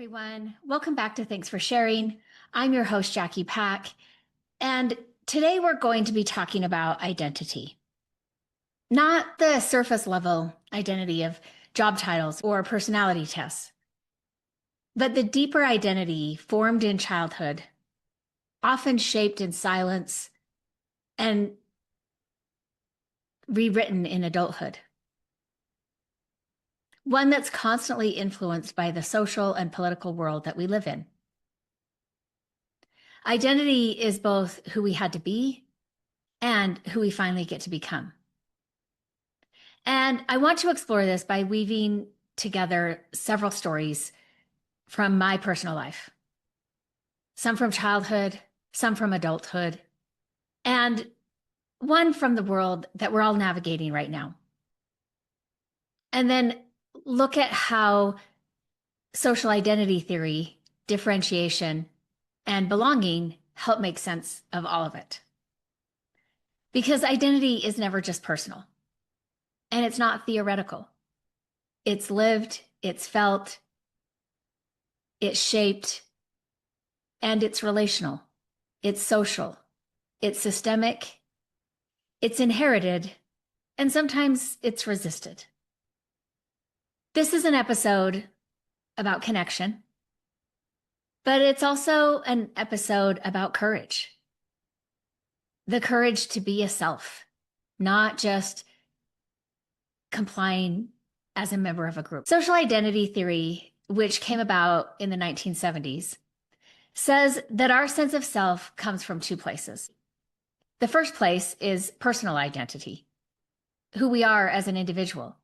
everyone. Welcome back to Thanks for Sharing. I'm your host, Jackie Pack, and today we're going to be talking about identity. Not the surface level identity of job titles or personality tests, but the deeper identity formed in childhood, often shaped in silence and rewritten in adulthood. One that's constantly influenced by the social and political world that we live in. Identity is both who we had to be and who we finally get to become. And I want to explore this by weaving together several stories from my personal life. Some from childhood, some from adulthood, and one from the world that we're all navigating right now. And then look at how social identity theory, differentiation, and belonging help make sense of all of it. Because identity is never just personal, and it's not theoretical. It's lived, it's felt, it's shaped, and it's relational. It's social, it's systemic, it's inherited, and sometimes it's resisted. This is an episode about connection, but it's also an episode about courage. The courage to be a self, not just complying as a member of a group. Social identity theory, which came about in the 1970s, says that our sense of self comes from two places. The first place is personal identity, who we are as an individual.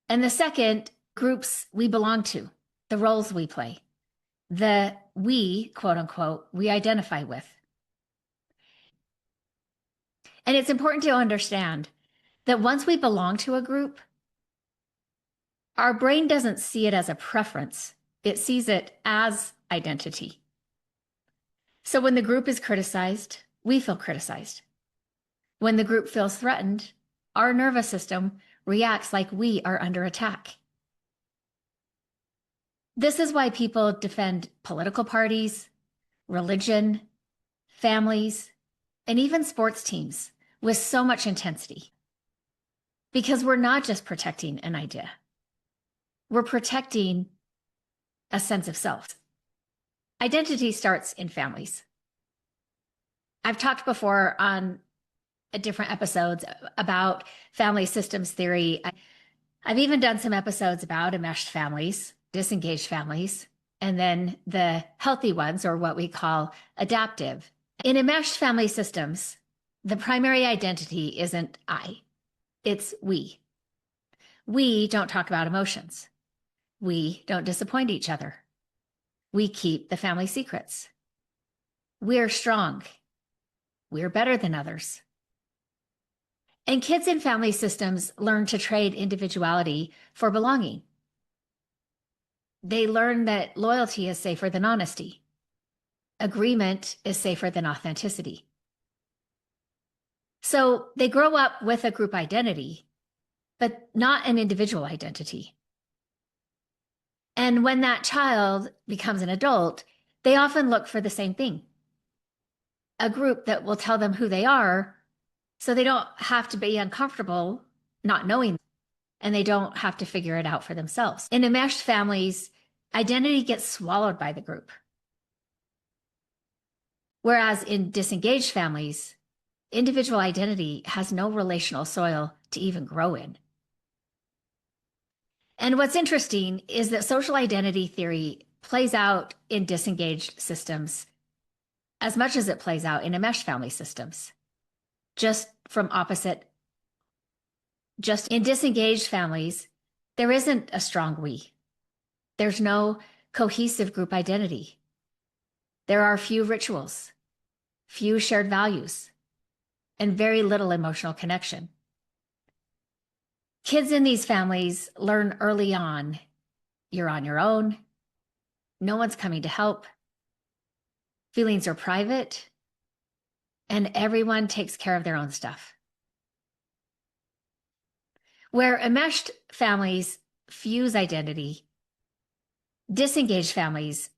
And the second, groups we belong to, the roles we play, the we, quote unquote, we identify with. And it's important to understand that once we belong to a group, our brain doesn't see it as a preference. It sees it as identity. So when the group is criticized, we feel criticized. When the group feels threatened, our nervous system reacts like we are under attack. This is why people defend political parties, religion, families, and even sports teams with so much intensity. Because we're not just protecting an idea. We're protecting a sense of self. Identity starts in families. I've talked before on different episodes about family systems theory. I've even done some episodes about enmeshed families, disengaged families, and then the healthy ones, or what we call adaptive. In enmeshed family systems, the primary identity isn't I, it's we. We don't talk about emotions. We don't disappoint each other. We keep the family secrets. We're strong. We're better than others. And kids in family systems learn to trade individuality for belonging. They learn that loyalty is safer than honesty. Agreement is safer than authenticity. So they grow up with a group identity, but not an individual identity. And when that child becomes an adult, they often look for the same thing. A group that will tell them who they are, so they don't have to be uncomfortable not knowing, and they don't have to figure it out for themselves. In enmeshed families, identity gets swallowed by the group. Whereas in disengaged families, individual identity has no relational soil to even grow in. And what's interesting is that social identity theory plays out in disengaged systems as much as it plays out in enmeshed family systems. Just in disengaged families, there isn't a strong we. There's no cohesive group identity. There are few rituals, few shared values, and very little emotional connection. Kids in these families learn early on, you're on your own, no one's coming to help, feelings are private, and everyone takes care of their own stuff. Where enmeshed families fuse identity, Disengaged families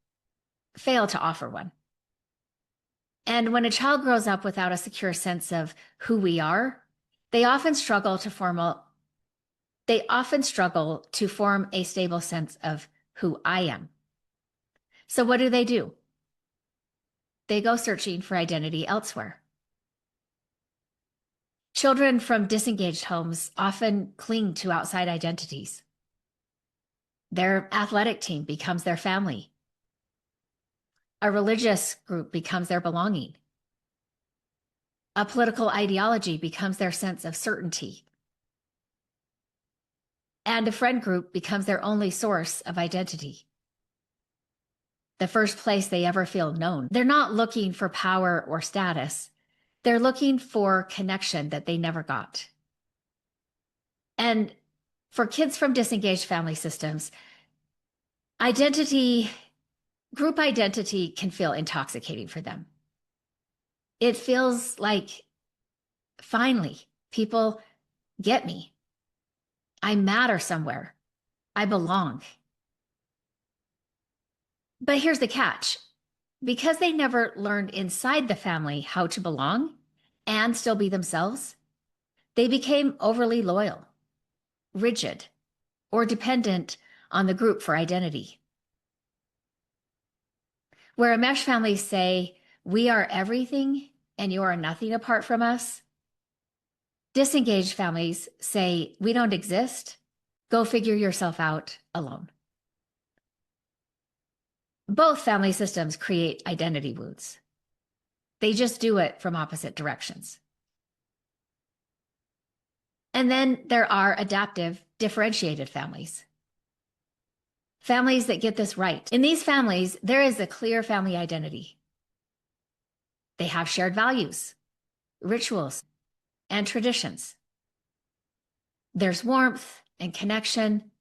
fail to offer one. And when a child grows up without a secure sense of who we are, they often struggle to form a stable sense of who I am. So what do? They go searching for identity elsewhere. Children from disengaged homes often cling to outside identities. Their athletic team becomes their family. A religious group becomes their belonging. A political ideology becomes their sense of certainty. And a friend group becomes their only source of identity. The first place they ever feel known. They're not looking for power or status. They're looking for connection that they never got. And for kids from disengaged family systems, group identity can feel intoxicating for them. It feels like, finally, people get me. I matter somewhere. I belong. But here's the catch. Because they never learned inside the family how to belong and still be themselves, they became overly loyal, rigid, or dependent on the group for identity. Where enmeshed families say, we are everything and you are nothing apart from us, disengaged families say, we don't exist. Go figure yourself out alone. Both family systems create identity wounds. They just do it from opposite directions. And then there are adaptive, differentiated families. Families that get this right. In these families, there is a clear family identity. They have shared values, rituals, and traditions. There's warmth and connection,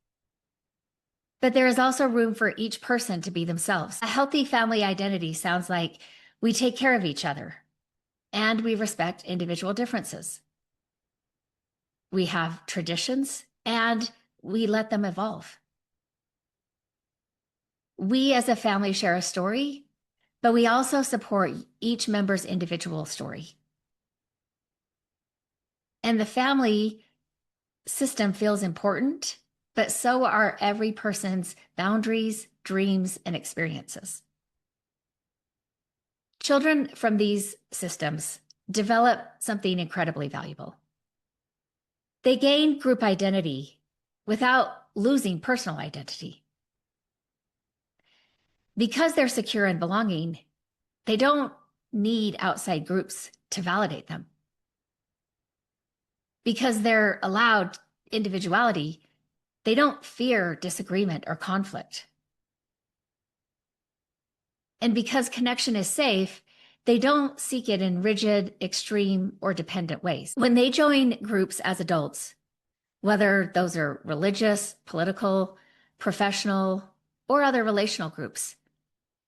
but there is also room for each person to be themselves. A healthy family identity sounds like we take care of each other and we respect individual differences. We have traditions and we let them evolve. We as a family share a story, but we also support each member's individual story. And the family system feels important, but so are every person's boundaries, dreams, and experiences. Children from these systems develop something incredibly valuable. They gain group identity without losing personal identity. Because they're secure and belonging, they don't need outside groups to validate them. Because they're allowed individuality, they don't fear disagreement or conflict. And because connection is safe, they don't seek it in rigid, extreme, or dependent ways. When they join groups as adults, whether those are religious, political, professional, or other relational groups,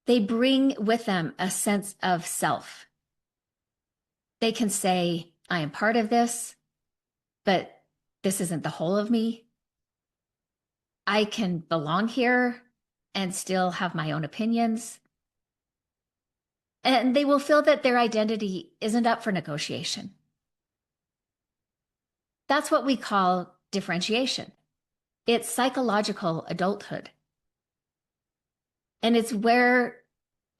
they bring with them a sense of self. They can say, I am part of this, but this isn't the whole of me. I can belong here and still have my own opinions. And they will feel that their identity isn't up for negotiation. That's what we call differentiation. It's psychological adulthood. And it's where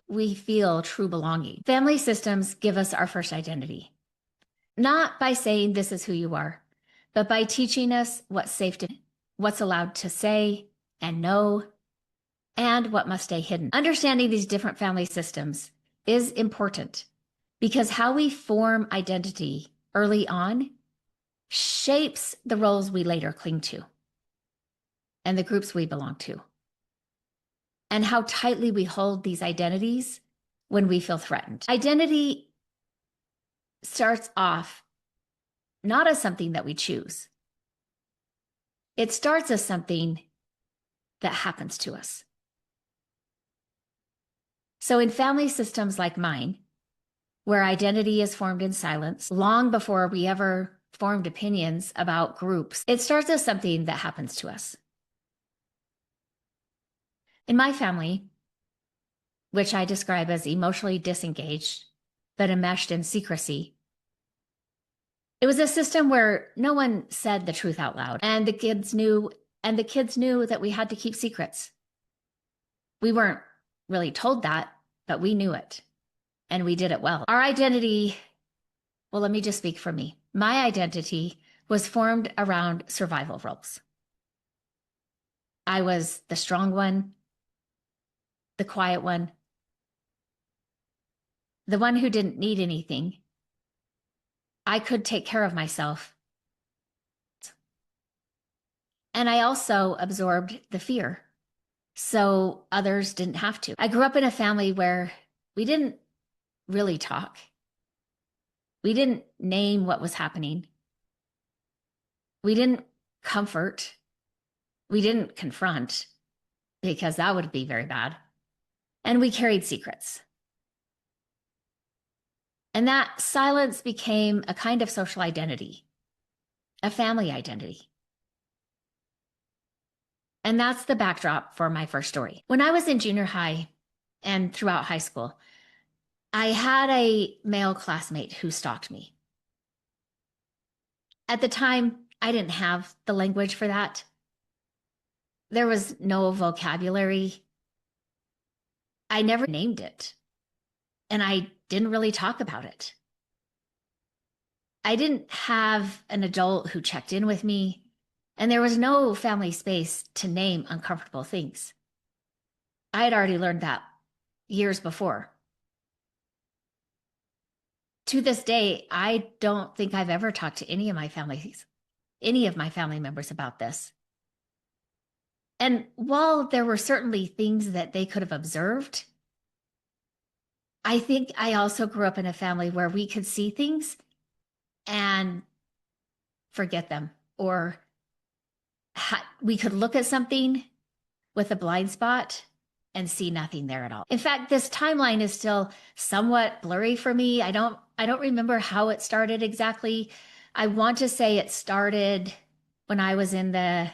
we feel true belonging. Family systems give us our first identity, not by saying this is who you are, but by teaching us what's safe to, what's allowed to say and know, and what must stay hidden. Understanding these different family systems is important because how we form identity early on shapes the roles we later cling to and the groups we belong to, and how tightly we hold these identities when we feel threatened. Identity starts off not as something that we choose. It starts as something that happens to us. So in family systems like mine, where identity is formed in silence, long before we ever formed opinions about groups, it starts as something that happens to us. In my family, which I describe as emotionally disengaged, but enmeshed in secrecy, it was a system where no one said the truth out loud, and the kids knew that we had to keep secrets. We weren't really told that, but we knew it, and we did it well. Our identity, well, let me just speak for me. My identity was formed around survival roles. I was the strong one, the quiet one, the one who didn't need anything. I could take care of myself. And I also absorbed the fear so others didn't have to. I grew up in a family where we didn't really talk. We didn't name what was happening. We didn't comfort. We didn't confront because that would be very bad. And we carried secrets. And that silence became a kind of social identity, a family identity. And that's the backdrop for my first story. When I was in junior high and throughout high school, I had a male classmate who stalked me. At the time, I didn't have the language for that. There was no vocabulary. I never named it, and I didn't really talk about it. I didn't have an adult who checked in with me, and there was no family space to name uncomfortable things. I had already learned that years before. To this day, I don't think I've ever talked to any of my family members about this. And while there were certainly things that they could have observed, I think I also grew up in a family where we could see things and forget them, or we could look at something with a blind spot and see nothing there at all. In fact, this timeline is still somewhat blurry for me. I don't remember how it started exactly. I want to say it started when I was in the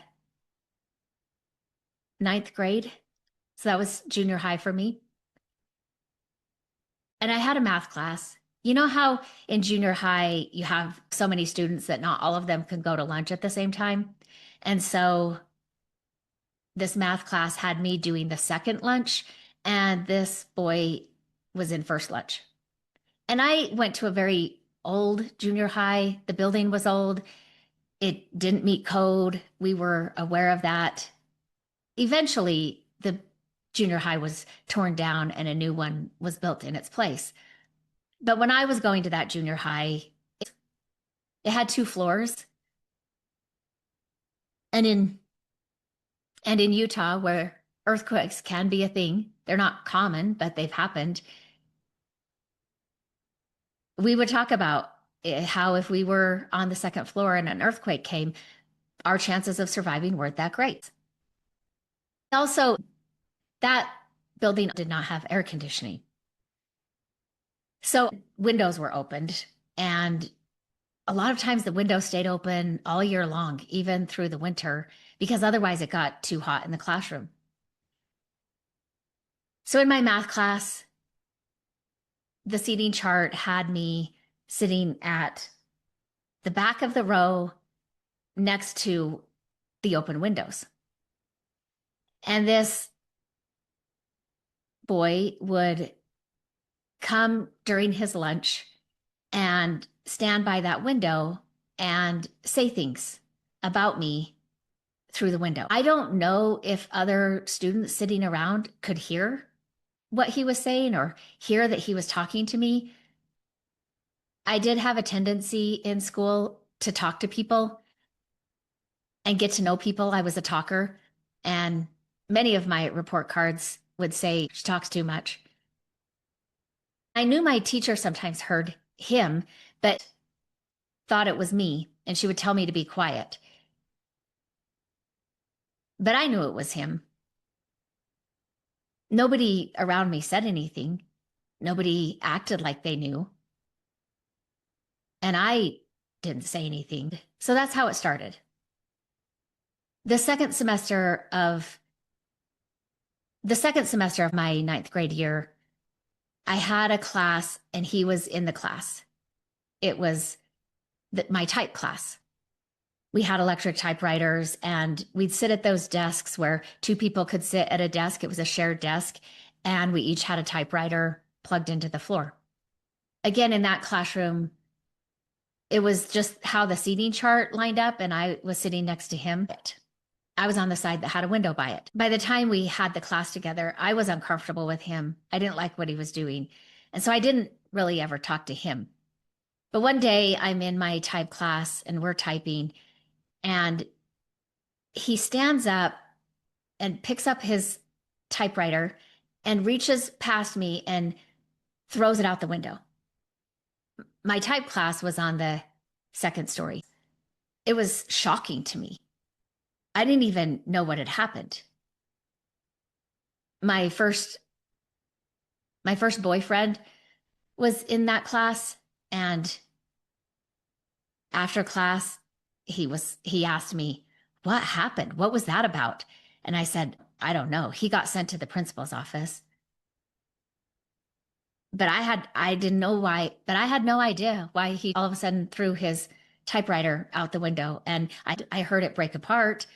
9th grade. So that was junior high for me. And I had a math class. You know how in junior high you have so many students that not all of them can go to lunch at the same time? And so this math class had me doing the second lunch, and this boy was in first lunch. And I went to a very old junior high. The building was old. It didn't meet code. We were aware of that. Eventually, the junior high was torn down and a new one was built in its place. But when I was going to that junior high, it had 2 floors. And in Utah, where earthquakes can be a thing, they're not common, but they've happened. We would talk about how if we were on the 2nd floor and an earthquake came, our chances of surviving weren't that great. Also, that building did not have air conditioning. So windows were opened, and a lot of times the windows stayed open all year long, even through the winter, because otherwise it got too hot in the classroom. So in my math class, the seating chart had me sitting at the back of the row next to the open windows. And this boy would come during his lunch and stand by that window and say things about me through the window. I don't know if other students sitting around could hear what he was saying or hear that he was talking to me. I did have a tendency in school to talk to people and get to know people. I was a talker, and many of my report cards would say, she talks too much. I knew my teacher sometimes heard him, but thought it was me, and she would tell me to be quiet. But I knew it was him. Nobody around me said anything. Nobody acted like they knew. And I didn't say anything. So that's how it started. The second semester of The second semester of my ninth grade year, I had a class and he was in the class. It was my type class. We had electric typewriters and we'd sit at those desks where two people could sit at a desk. It was a shared desk and we each had a typewriter plugged into the floor. Again, in that classroom, it was just how the seating chart lined up and I was sitting next to him. I was on the side that had a window by it. By the time we had the class together, I was uncomfortable with him. I didn't like what he was doing. And so I didn't really ever talk to him. But one day I'm in my type class and we're typing and he stands up and picks up his typewriter and reaches past me and throws it out the window. My type class was on the second story. It was shocking to me. I didn't even know what had happened. My first boyfriend was in that class, and after class, he asked me, "What happened? What was that about?" And I said, "I don't know. He got sent to the principal's office." But I didn't know why, but I had no idea why he all of a sudden threw his typewriter out the window. And I heard it break apart,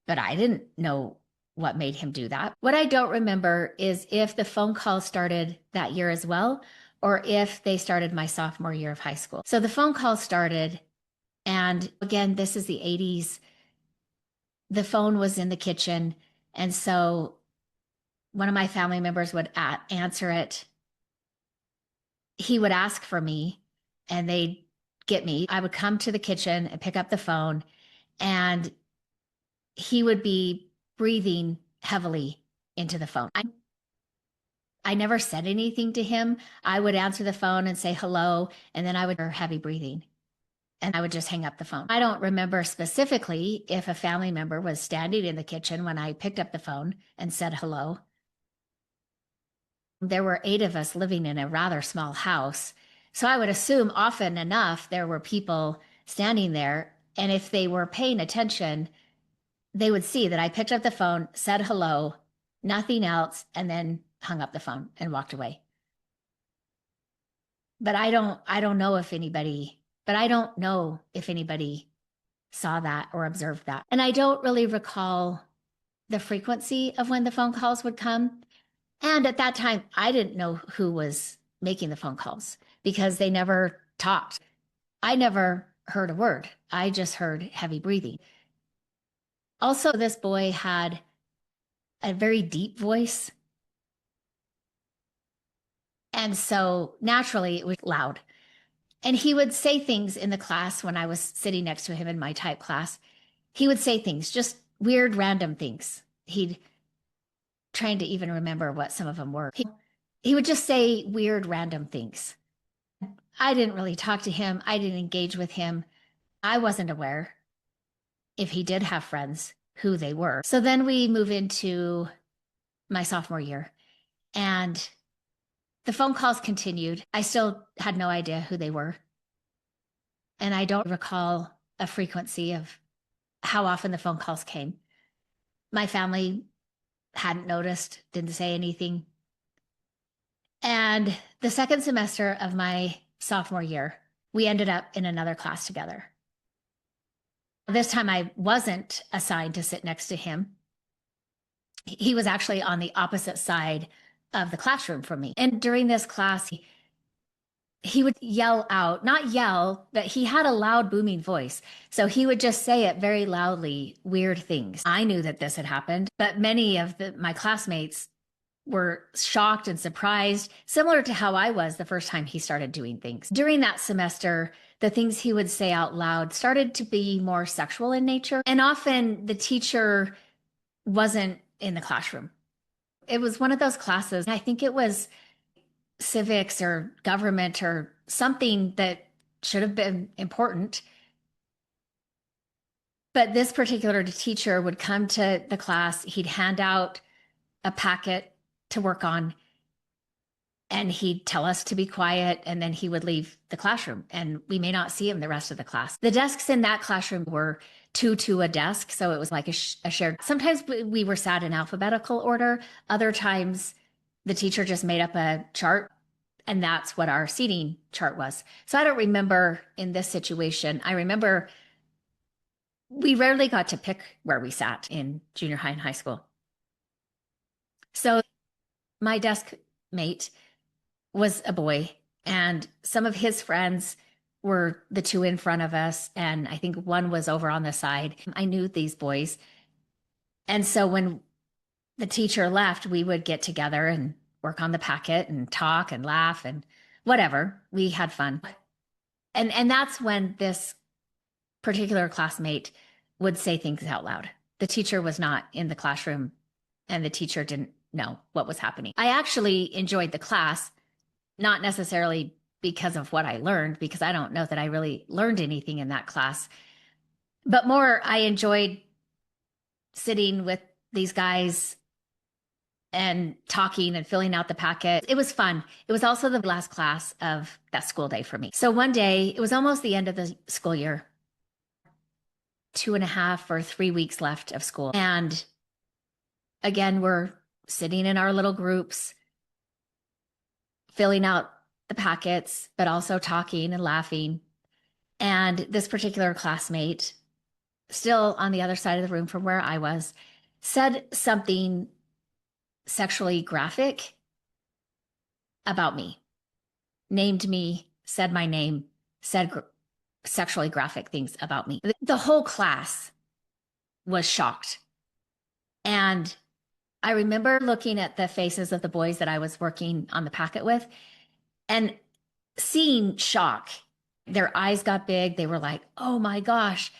but I didn't know what made him do that. What I don't remember is if the phone call started that year as well, or if they started my sophomore year of high school. So the phone call started, and again, this is the 80s. The phone was in the kitchen. And so one of my family members would answer it. He would ask for me and they'd get me. I would come to the kitchen and pick up the phone, and he would be breathing heavily into the phone. I never said anything to him. I would answer the phone and say hello, and then I would hear heavy breathing, and I would just hang up the phone. I don't remember specifically if a family member was standing in the kitchen when I picked up the phone and said hello. There were 8 of us living in a rather small house. So I would assume often enough there were people standing there. And if they were paying attention, they would see that I picked up the phone, said hello, nothing else, and then hung up the phone and walked away. But I don't know if anybody saw that or observed that. And I don't really recall the frequency of when the phone calls would come. And at that time, I didn't know who was making the phone calls because they never talked. I never heard a word. I just heard heavy breathing. Also, this boy had a very deep voice. And so naturally, it was loud. And he would say things in the class when I was sitting next to him in my type class. He would say things, just weird, random things. He'd trying to even remember what some of them were. He would just say weird, random things. I didn't really talk to him. I didn't engage with him. I wasn't aware if he did have friends, who they were. So then we move into my sophomore year, and the phone calls continued. I still had no idea who they were. And I don't recall a frequency of how often the phone calls came. My family hadn't noticed, didn't say anything. And the second semester of my sophomore year, we ended up in another class together. This time I wasn't assigned to sit next to him. He was actually on the opposite side of the classroom from me. And during this class, he would yell out, not yell, but he had a loud booming voice. So he would just say it very loudly, weird things. I knew that this had happened, but many of my classmates were shocked and surprised, similar to how I was the first time he started doing things. During that semester, the things he would say out loud started to be more sexual in nature. And often the teacher wasn't in the classroom. It was one of those classes, I think it was civics or government or something that should have been important. But this particular teacher would come to the class, he'd hand out a packet to work on. and he'd tell us to be quiet, and then he would leave the classroom, and we may not see him the rest of the class. The desks in that classroom were two to a desk, so it was like a shared. Sometimes we were sat in alphabetical order. Other times the teacher just made up a chart, and that's what our seating chart was. So I don't remember in this situation. I remember we rarely got to pick where we sat in junior high and high school. So my desk mate was a boy, and some of his friends were the two in front of us, and I think one was over on the side. I knew these boys. And so when the teacher left, we would get together and work on the packet and talk and laugh and whatever. We had fun. And that's when this particular classmate would say things out loud. The teacher was not in the classroom, and the teacher didn't know what was happening. I actually enjoyed the class, not necessarily because of what I learned, because I don't know that I really learned anything in that class, but more I enjoyed sitting with these guys and talking and filling out the packet. It was fun. It was also the last class of that school day for me. So one day, it was almost the end of the school year, 2.5 or 3 weeks left of school. And again, we're sitting in our little groups, filling out the packets, but also talking and laughing. And this particular classmate, still on the other side of the room from where I was, said something sexually graphic about me, named me, said my name, said sexually graphic things about me. The whole class was shocked. And I remember looking at the faces of the boys that I was working on the packet with and seeing shock. Their eyes got big. They were like, oh my gosh.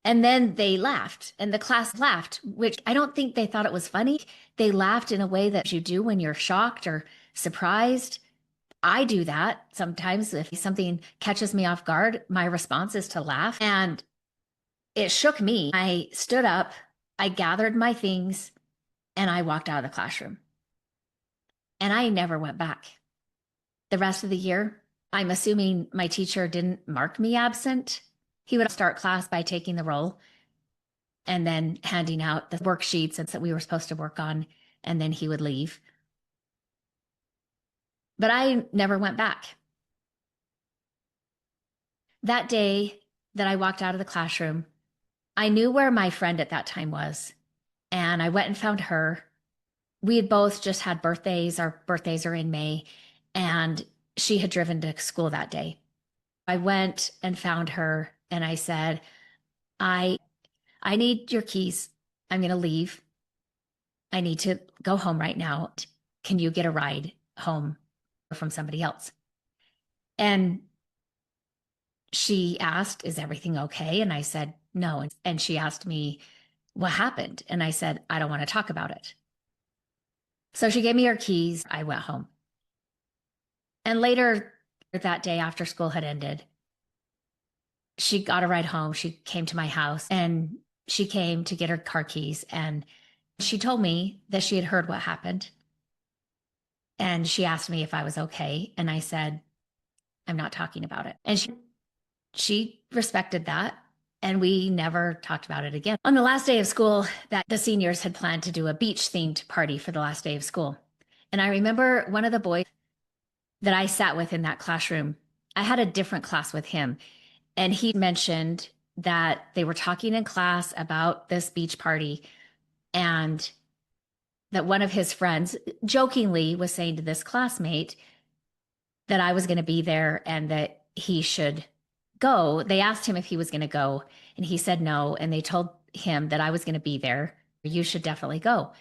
And then they laughed, and the class laughed, which I don't think they thought it was funny. They laughed in a way that you do when you're shocked or surprised. I do that sometimes. If something catches me off guard, my response is to laugh. And it shook me. I stood up, I gathered my things, and I walked out of the classroom. And I never went back. The rest of the year, I'm assuming my teacher didn't mark me absent. He would start class by taking the roll and then handing out the worksheets that we were supposed to work on, and then he would leave. But I never went back. That day that I walked out of the classroom, I knew where my friend at that time was, and I went and found her. We had both just had birthdays. Our birthdays are in May, and she had driven to school that day. I went and found her, and I said, I need your keys. I'm going to leave. I need to go home right now. Can you get a ride home from somebody else? And she asked, is everything okay? And I said, no. And she asked me, what happened? And I said, I don't want to talk about it. So she gave me her keys. I went home. And later that day, after school had ended, she got a ride home. She came to my house, and she came to get her car keys. And she told me that she had heard what happened. And she asked me if I was okay. And I said, I'm not talking about it. And she respected that. And we never talked about it again. On the last day of school, that the seniors had planned to do a beach themed party for the last day of school. And I remember one of the boys that I sat with in that classroom, I had a different class with him. And he mentioned that they were talking in class about this beach party, and that one of his friends jokingly was saying to this classmate that I was going to be there and that he should go. They asked him if he was going to go, and he said no. And they told him that I was going to be there. You should definitely go.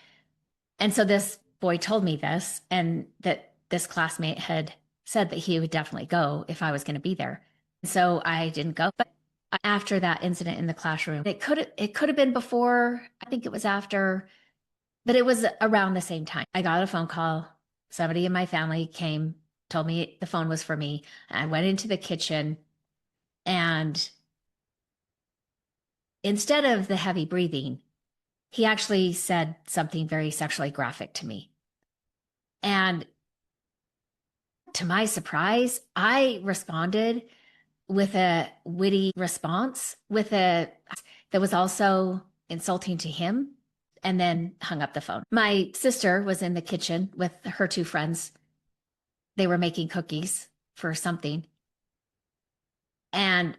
And so this boy told me this, and that this classmate had said that he would definitely go if I was going to be there. So I didn't go. But after that incident in the classroom, it could have been before. I think it was after, but it was around the same time. I got a phone call. Somebody in my family came, told me the phone was for me. I went into the kitchen, and instead of the heavy breathing, he actually said something very sexually graphic to me. And To my surprise, I responded with a witty response with a that was also insulting to him, and then hung up the phone. My sister was in the kitchen with her two friends. They were making cookies for something. And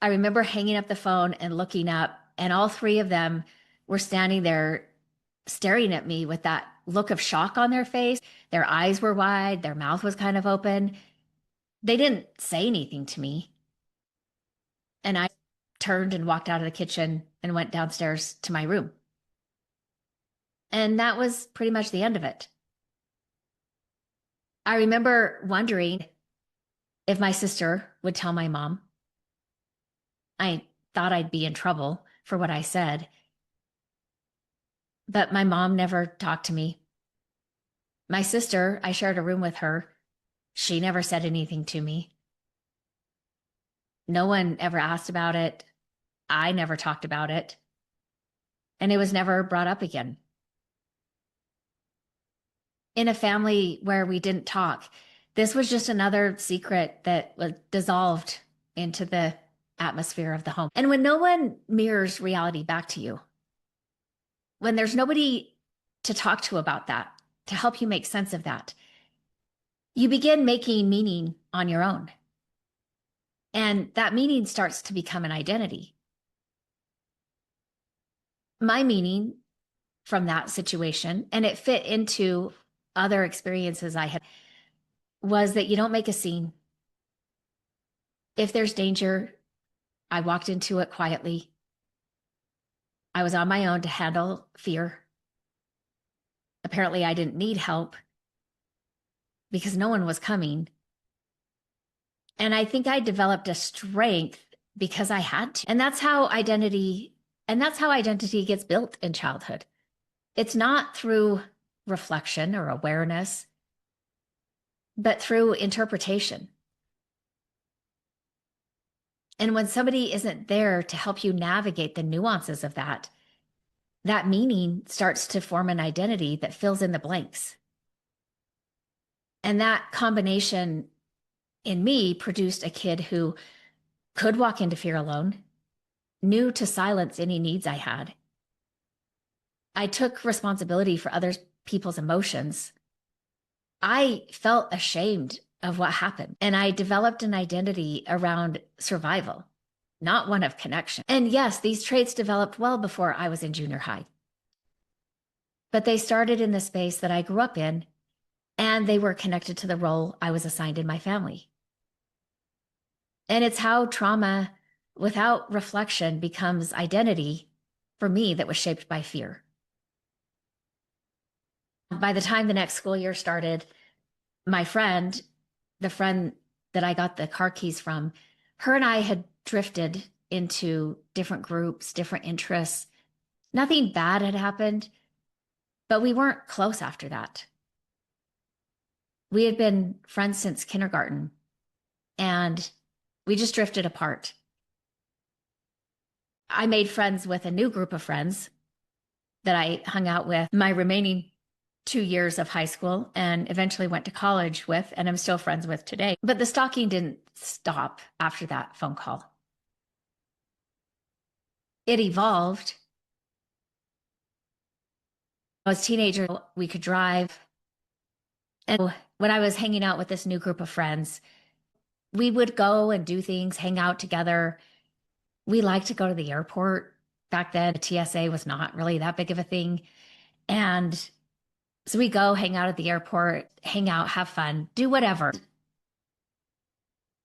I remember hanging up the phone and looking up, and all three of them were standing there staring at me with that look of shock on their face. Their eyes were wide, their mouth was kind of open. They didn't say anything to me. And I turned and walked out of the kitchen and went downstairs to my room. And that was pretty much the end of it. I remember wondering if my sister would tell my mom. I thought I'd be in trouble for what I said, but my mom never talked to me. My sister, I shared a room with her. She never said anything to me. No one ever asked about it. I never talked about it. And it was never brought up again. In a family where we didn't talk, this was just another secret that was dissolved into the atmosphere of the home. And when no one mirrors reality back to you, when there's nobody to talk to about that, to help you make sense of that, you begin making meaning on your own. And that meaning starts to become an identity. My meaning from that situation, and it fit into other experiences I had, was that you don't make a scene. If there's danger, I walked into it quietly. I was on my own to handle fear. Apparently, I didn't need help because no one was coming. And I think I developed a strength because I had to. And that's how identity gets built in childhood. It's not through reflection or awareness, but through interpretation. And when somebody isn't there to help you navigate the nuances of that, that meaning starts to form an identity that fills in the blanks. And that combination in me produced a kid who could walk into fear alone, knew to silence any needs I had. I took responsibility for other people's emotions. I felt ashamed of what happened, and I developed an identity around survival, not one of connection. And yes, these traits developed well before I was in junior high, but they started in the space that I grew up in, and they were connected to the role I was assigned in my family. And it's how trauma without reflection becomes identity for me that was shaped by fear. By the time the next school year started, my friend, the friend that I got the car keys from, her and I had drifted into different groups, different interests. Nothing bad had happened, but we weren't close after that. We had been friends since kindergarten, and we just drifted apart. I made friends with a new group of friends that I hung out with my remaining 2 years of high school and eventually went to college with, and I'm still friends with today. But the stalking didn't stop after that phone call. It evolved. As a teenager, we could drive. And when I was hanging out with this new group of friends, we would go and do things, hang out together. We liked to go to the airport. Back then, the TSA was not really that big of a thing. And so we go hang out at the airport, hang out, have fun, do whatever.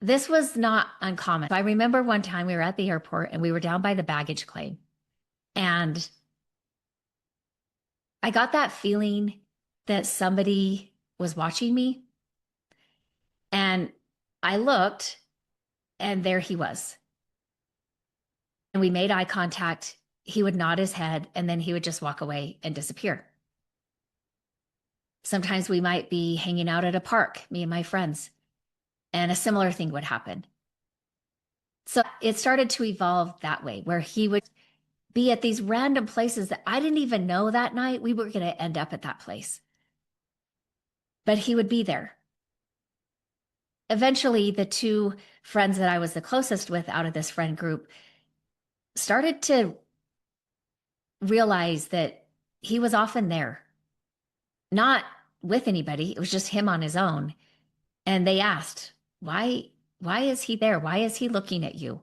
This was not uncommon. I remember one time we were at the airport and we were down by the baggage claim. And I got that feeling that somebody was watching me. And I looked, and there he was. And we made eye contact. He would nod his head, and then he would just walk away and disappear. Sometimes we might be hanging out at a park, me and my friends, and a similar thing would happen. So it started to evolve that way, where he would be at these random places that I didn't even know that night we were going to end up at that place. But he would be there. Eventually, the two friends that I was the closest with out of this friend group started to realize that he was often there, not with anybody. It was just him on his own. And they asked, why is he there? Why is he looking at you?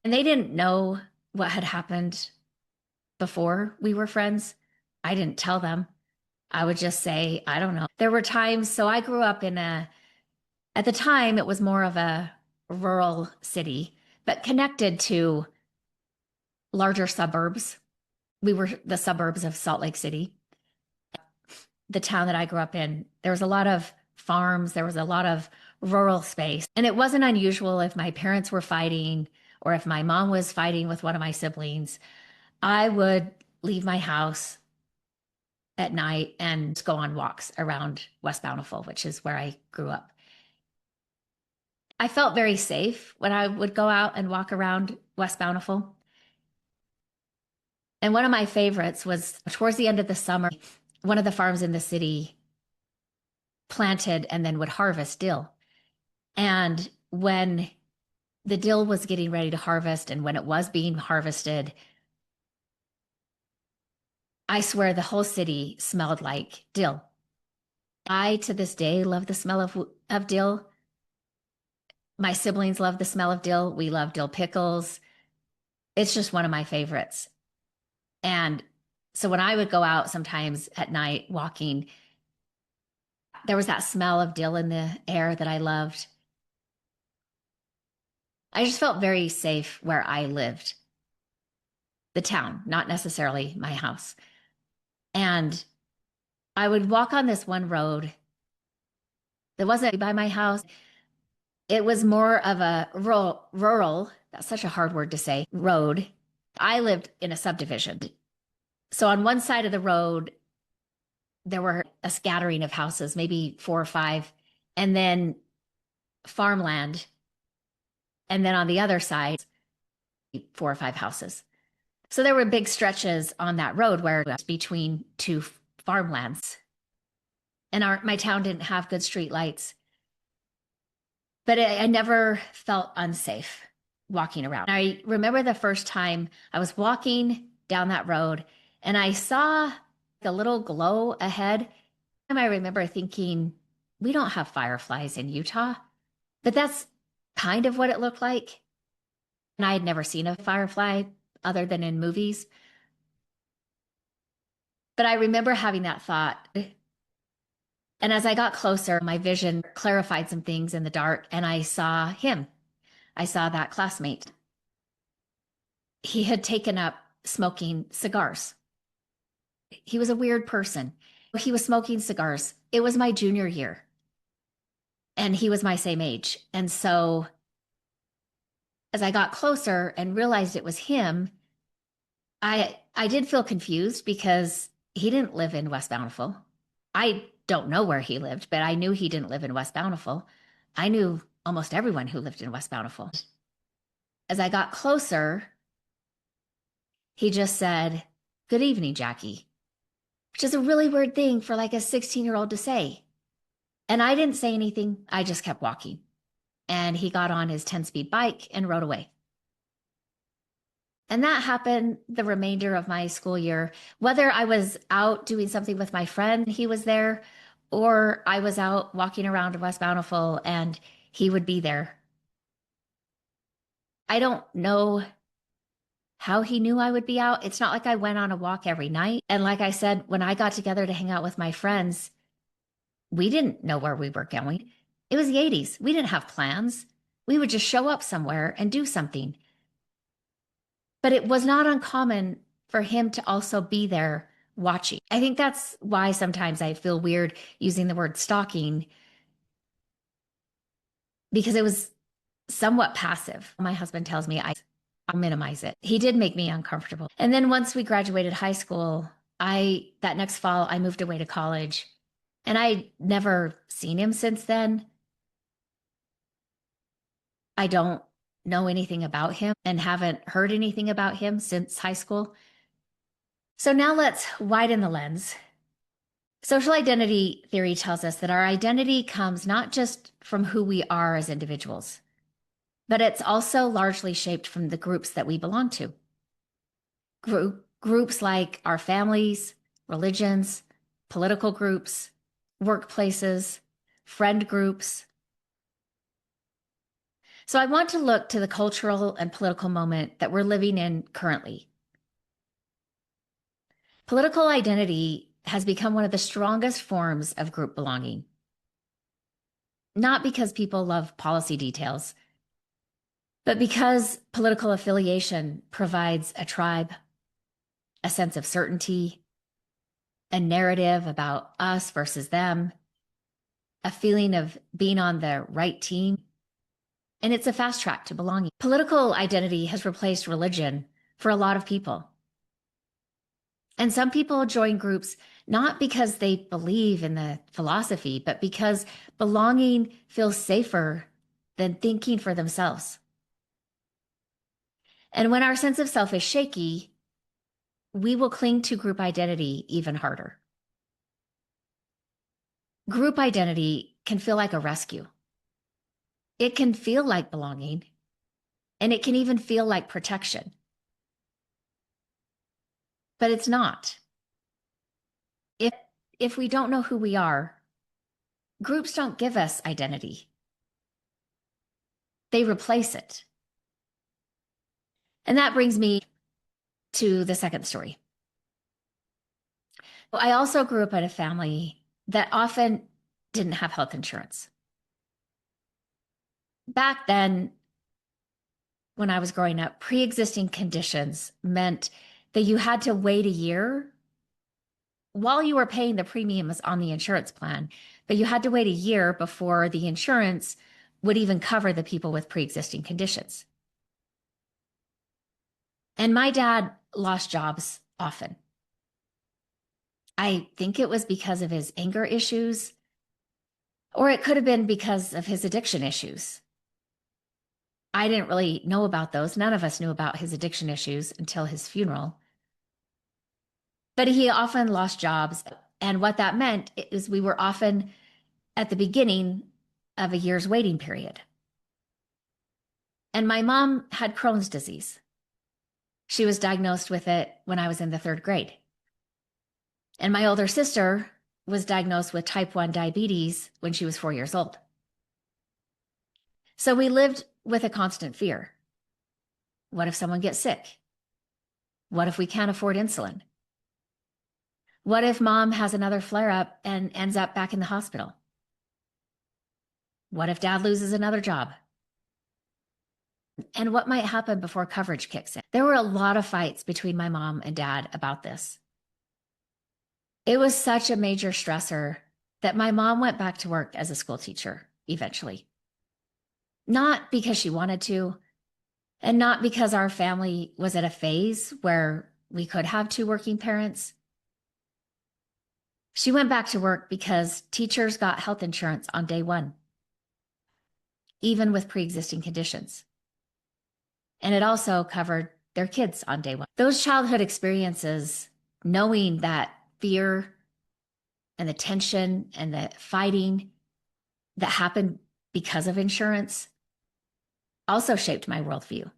And they didn't know what had happened before we were friends. I didn't tell them. I would just say, I don't know. There were times, so I grew up at the time, it was more of a rural city, but connected to larger suburbs. We were the suburbs of Salt Lake City. The town that I grew up in, there was a lot of farms, there was a lot of rural space. And it wasn't unusual if my parents were fighting or if my mom was fighting with one of my siblings. I would leave my house at night and go on walks around West Bountiful, which is where I grew up. I felt very safe when I would go out and walk around West Bountiful. And one of my favorites was towards the end of the summer, one of the farms in the city planted and then would harvest dill. And when the dill was getting ready to harvest and when it was being harvested, I swear the whole city smelled like dill. I, to this day, love the smell of dill. My siblings love the smell of dill. We love dill pickles. It's just one of my favorites. And so when I would go out sometimes at night walking, there was that smell of dill in the air that I loved. I just felt very safe where I lived, the town, not necessarily my house. And I would walk on this one road that wasn't by my house. It was more of a rural, that's such a hard word to say, road. I lived in a subdivision. So on one side of the road, there were a scattering of houses, maybe 4 or 5, and then farmland. And then on the other side, 4 or 5 houses. So there were big stretches on that road where it was between two farmlands. And my town didn't have good street lights. But I never felt unsafe walking around. I remember the first time I was walking down that road and I saw the little glow ahead. And I remember thinking, we don't have fireflies in Utah, but that's kind of what it looked like. And I had never seen a firefly other than in movies. But I remember having that thought. And as I got closer, my vision clarified some things in the dark, and I saw him. I saw that classmate. He had taken up smoking cigars. He was a weird person. He was smoking cigars. It was my junior year, and he was my same age. And so as I got closer and realized it was him, I did feel confused because he didn't live in West Bountiful. I don't know where he lived, but I knew he didn't live in West Bountiful. I knew almost everyone who lived in West Bountiful. As I got closer, he just said, "Good evening, Jackie," which is a really weird thing for like a 16-year-old to say. And I didn't say anything. I just kept walking. And he got on his 10-speed bike and rode away. And that happened the remainder of my school year. Whether I was out doing something with my friend, he was there, or I was out walking around West Bountiful and he would be there. I don't know how he knew I would be out. It's not like I went on a walk every night. And like I said, when I got together to hang out with my friends, we didn't know where we were going. It was the 80s. We didn't have plans. We would just show up somewhere and do something. But it was not uncommon for him to also be there watching. I think that's why sometimes I feel weird using the word stalking, because it was somewhat passive. My husband tells me I'll minimize it. He did make me uncomfortable. And then once we graduated high school, that next fall, I moved away to college, and I'd never seen him since then. I don't know anything about him and haven't heard anything about him since high school. So now let's widen the lens. Social identity theory tells us that our identity comes not just from who we are as individuals, but it's also largely shaped from the groups that we belong to. Groups like our families, religions, political groups, workplaces, friend groups. So I want to look to the cultural and political moment that we're living in currently. Political identity has become one of the strongest forms of group belonging. Not because people love policy details, but because political affiliation provides a tribe, a sense of certainty, a narrative about us versus them, a feeling of being on the right team. And it's a fast track to belonging. Political identity has replaced religion for a lot of people. And some people join groups not because they believe in the philosophy, but because belonging feels safer than thinking for themselves. And when our sense of self is shaky, we will cling to group identity even harder. Group identity can feel like a rescue. It can feel like belonging, and it can even feel like protection. But it's not. If we don't know who we are, groups don't give us identity. They replace it. And that brings me to the second story. I also grew up in a family that often didn't have health insurance. Back then, when I was growing up, pre-existing conditions meant that you had to wait a year while you were paying the premiums on the insurance plan, but you had to wait a year before the insurance would even cover the people with pre-existing conditions. And my dad lost jobs often. I think it was because of his anger issues, or it could have been because of his addiction issues. I didn't really know about those. None of us knew about his addiction issues until his funeral. But he often lost jobs. And what that meant is we were often at the beginning of a year's waiting period. And my mom had Crohn's disease. She was diagnosed with it when I was in the 3rd grade. And my older sister was diagnosed with type 1 diabetes when she was 4 years old. So we lived with a constant fear. What if someone gets sick? What if we can't afford insulin? What if mom has another flare-up and ends up back in the hospital? What if dad loses another job? And what might happen before coverage kicks in? There were a lot of fights between my mom and dad about this. It was such a major stressor that my mom went back to work as a school teacher eventually. Not because she wanted to, and not because our family was at a phase where we could have 2 working parents. She went back to work because teachers got health insurance on day 1, even with pre-existing conditions. And it also covered their kids on day 1. Those childhood experiences, knowing that fear and the tension and the fighting that happened because of insurance, also shaped my worldview.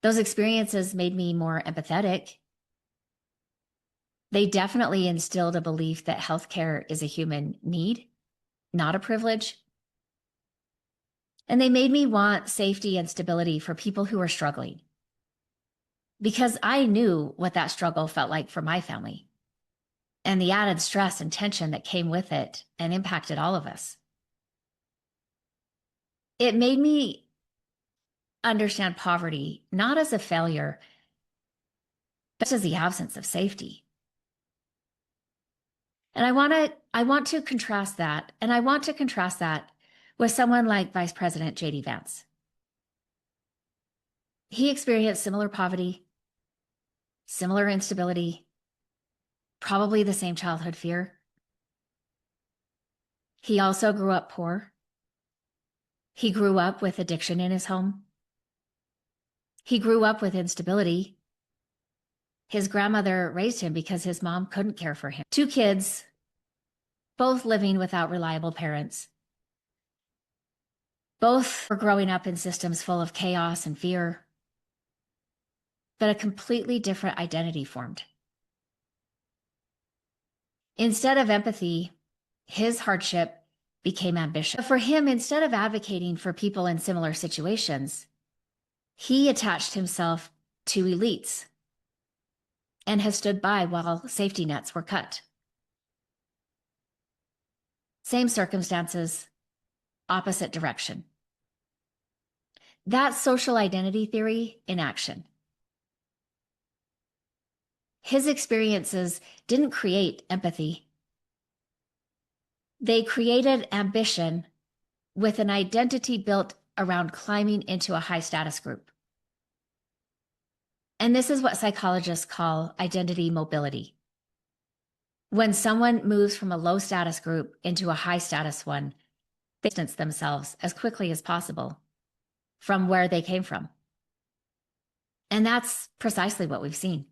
Those experiences made me more empathetic. They definitely instilled a belief that healthcare is a human need, not a privilege. And they made me want safety and stability for people who are struggling, because I knew what that struggle felt like for my family and the added stress and tension that came with it and impacted all of us. It made me understand poverty not as a failure, but as the absence of safety. And I want to contrast that, and I want to contrast that with someone like Vice President J.D. Vance. He experienced similar poverty, similar instability, probably the same childhood fear. He also grew up poor. He grew up with addiction in his home. He grew up with instability. His grandmother raised him because his mom couldn't care for him. Two kids, both living without reliable parents. Both were growing up in systems full of chaos and fear, but a completely different identity formed. Instead of empathy, his hardship became ambition. For him, instead of advocating for people in similar situations, he attached himself to elites and has stood by while safety nets were cut. Same circumstances, opposite direction. That's social identity theory in action. His experiences didn't create empathy. They created ambition with an identity built around climbing into a high status group. And this is what psychologists call identity mobility. When someone moves from a low status group into a high status one, they distance themselves as quickly as possible from where they came from. And that's precisely what we've seen.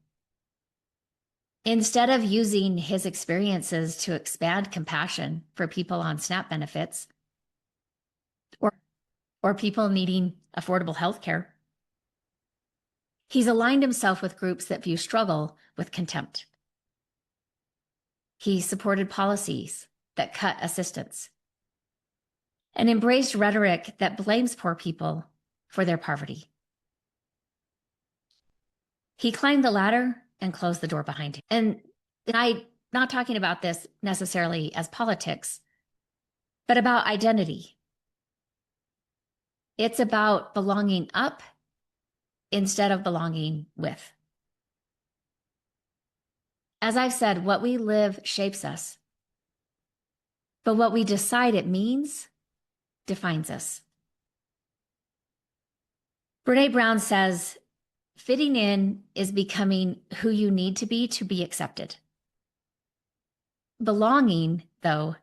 Instead of using his experiences to expand compassion for people on SNAP benefits or people needing affordable health care, he's aligned himself with groups that view struggle with contempt. He supported policies that cut assistance and embraced rhetoric that blames poor people for their poverty. He climbed the ladder and closed the door behind him. And I'm not talking about this necessarily as politics, but about identity. It's about belonging up instead of belonging with. As I've said, what we live shapes us, but what we decide it means defines us. Brené Brown says, fitting in is becoming who you need to be accepted. Belonging, though,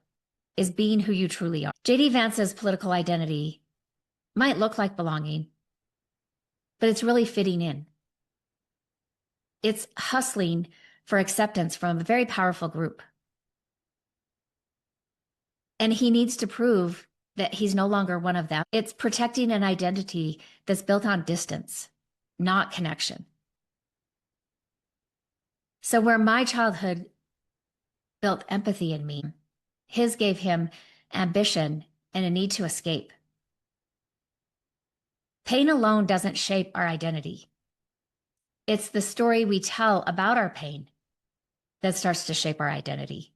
is being who you truly are. J.D. Vance's political identity might look like belonging, but it's really fitting in. It's hustling for acceptance from a very powerful group. And he needs to prove that he's no longer one of them. It's protecting an identity that's built on distance, not connection. So where my childhood built empathy in me, his gave him ambition and a need to escape. Pain alone doesn't shape our identity. It's the story we tell about our pain that starts to shape our identity.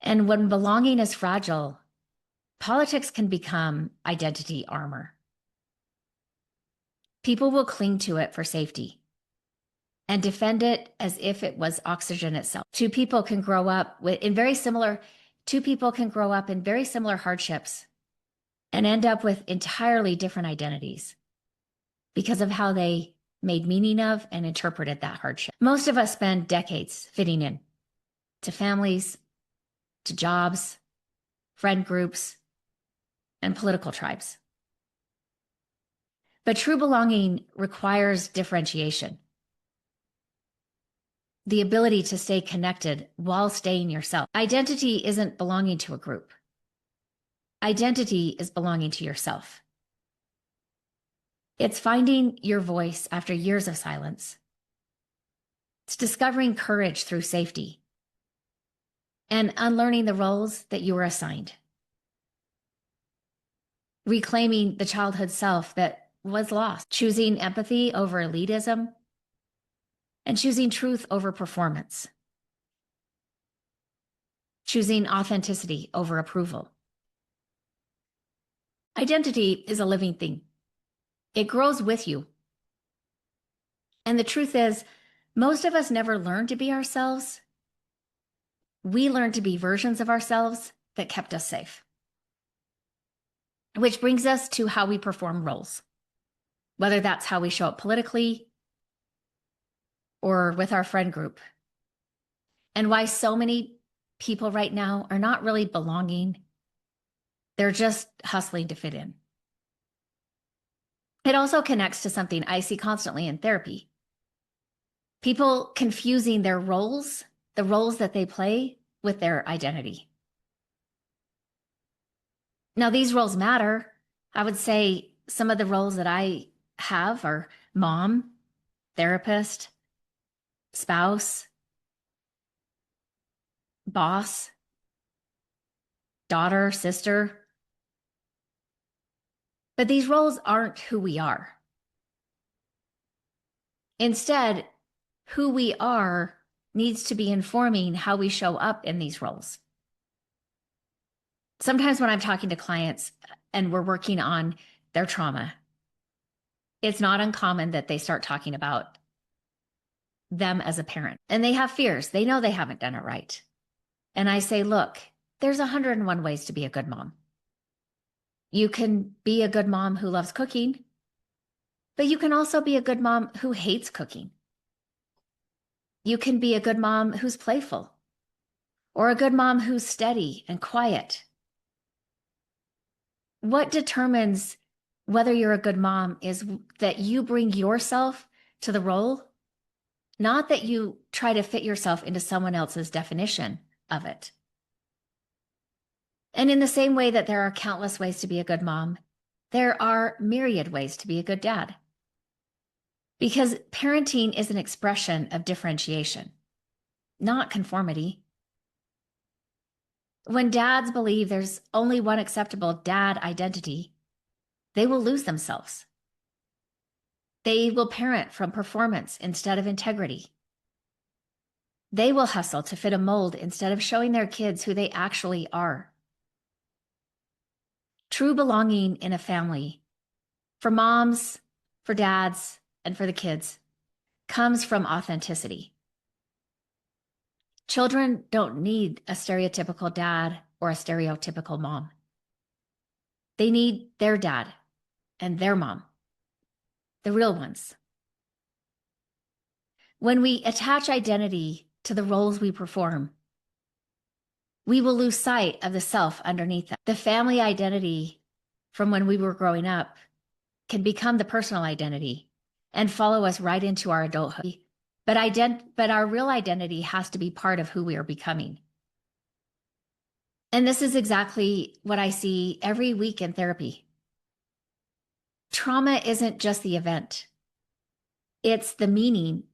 And when belonging is fragile, politics can become identity armor. People will cling to it for safety and defend it as if it was oxygen itself. Two people can grow up in very similar hardships and end up with entirely different identities because of how they made meaning of and interpreted that hardship. Most of us spend decades fitting in to families, to jobs, friend groups, and political tribes. But true belonging requires differentiation. The ability to stay connected while staying yourself. Identity isn't belonging to a group. Identity is belonging to yourself. It's finding your voice after years of silence. It's discovering courage through safety and unlearning the roles that you were assigned. Reclaiming the childhood self that was lost, choosing empathy over elitism, and choosing truth over performance. Choosing authenticity over approval. Identity is a living thing. It grows with you. And the truth is, most of us never learned to be ourselves. We learned to be versions of ourselves that kept us safe. Which brings us to how we perform roles, whether that's how we show up politically or with our friend group, and why so many people right now are not really belonging. They're just hustling to fit in. It also connects to something I see constantly in therapy. People confusing their roles, the roles that they play, with their identity. Now, these roles matter. I would say some of the roles that I have are mom, therapist, spouse, boss, daughter, sister. But these roles aren't who we are. Instead, who we are needs to be informing how we show up in these roles. Sometimes when I'm talking to clients and we're working on their trauma, it's not uncommon that they start talking about them as a parent. And they have fears. They know they haven't done it right. And I say, look, there's 101 ways to be a good mom. You can be a good mom who loves cooking, but you can also be a good mom who hates cooking. You can be a good mom who's playful, or a good mom who's steady and quiet. What determines whether you're a good mom is that you bring yourself to the role, not that you try to fit yourself into someone else's definition of it. And in the same way that there are countless ways to be a good mom, there are myriad ways to be a good dad. Because parenting is an expression of differentiation, not conformity. When dads believe there's only one acceptable dad identity, they will lose themselves. They will parent from performance instead of integrity. They will hustle to fit a mold instead of showing their kids who they actually are. True belonging in a family, for moms, for dads, and for the kids, comes from authenticity. Children don't need a stereotypical dad or a stereotypical mom. They need their dad and their mom, the real ones. When we attach identity to the roles we perform, we will lose sight of the self underneath them. The family identity from when we were growing up can become the personal identity and follow us right into our adulthood. But our real identity has to be part of who we are becoming. And this is exactly what I see every week in therapy. Trauma isn't just the event. It's the meaning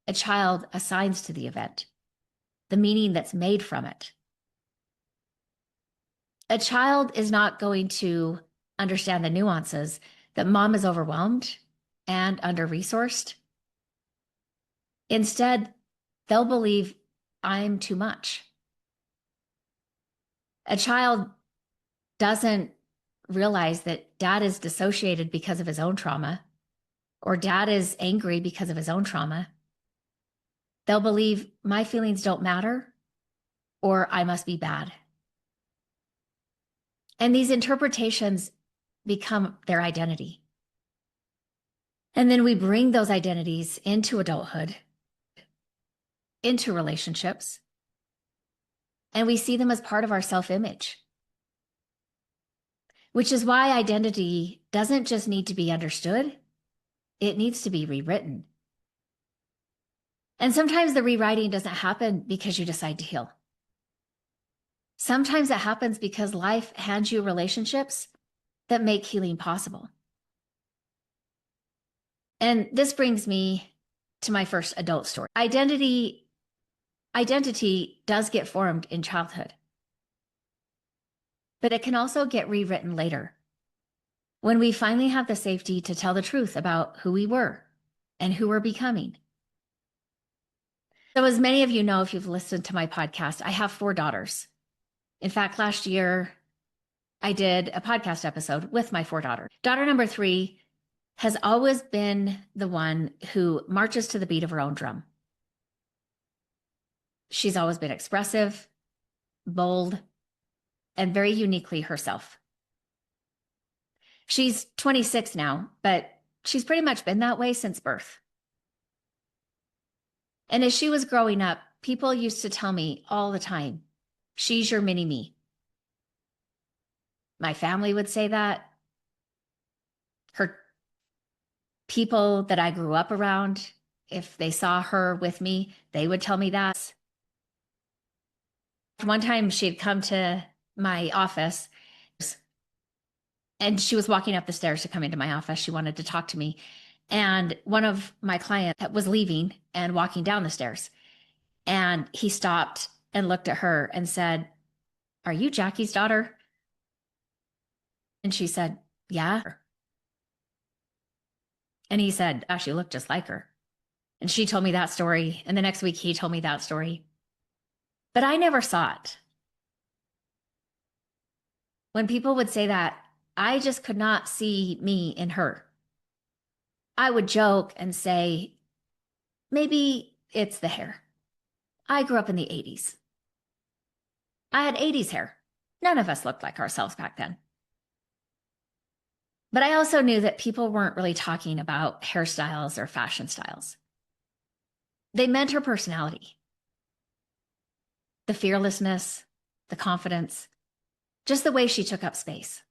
a child assigns to the event, the meaning that's made from it. A child is not going to understand the nuances that mom is overwhelmed and under-resourced. Instead, they'll believe I'm too much. A child doesn't realize that dad is dissociated because of his own trauma, or dad is angry because of his own trauma. They'll believe my feelings don't matter, or I must be bad. And these interpretations become their identity. And then we bring those identities into adulthood, into relationships, and we see them as part of our self-image. Which is why identity doesn't just need to be understood, it needs to be rewritten. And sometimes the rewriting doesn't happen because you decide to heal. Sometimes it happens because life hands you relationships that make healing possible. And this brings me to my first adult story. Identity does get formed in childhood, but it can also get rewritten later when we finally have the safety to tell the truth about who we were and who we're becoming. So as many of you know, if you've listened to my podcast, I have 4 daughters. In fact, last year, I did a podcast episode with my 4 daughters. Daughter number 3 has always been the one who marches to the beat of her own drum. She's always been expressive, bold, and very uniquely herself. She's 26 now, but she's pretty much been that way since birth. And as she was growing up, people used to tell me all the time, she's your mini me. My family would say that. Her people that I grew up around If they saw her with me, they would tell me that. One time she had come to my office and she was walking up the stairs to come into my office. She wanted to talk to me. And one of my clients was leaving and walking down the stairs. And he stopped and looked at her and said, "Are you Jackie's daughter?" And she said, "Yeah." And he said, "Gosh, you look just like her." And she told me that story. And the next week he told me that story. But I never saw it. When people would say that, I just could not see me in her. I would joke and say, maybe it's the hair. I grew up in the 80s. I had 80s hair. None of us looked like ourselves back then. But I also knew that people weren't really talking about hairstyles or fashion styles. They meant her personality, the fearlessness, the confidence, just the way she took up space.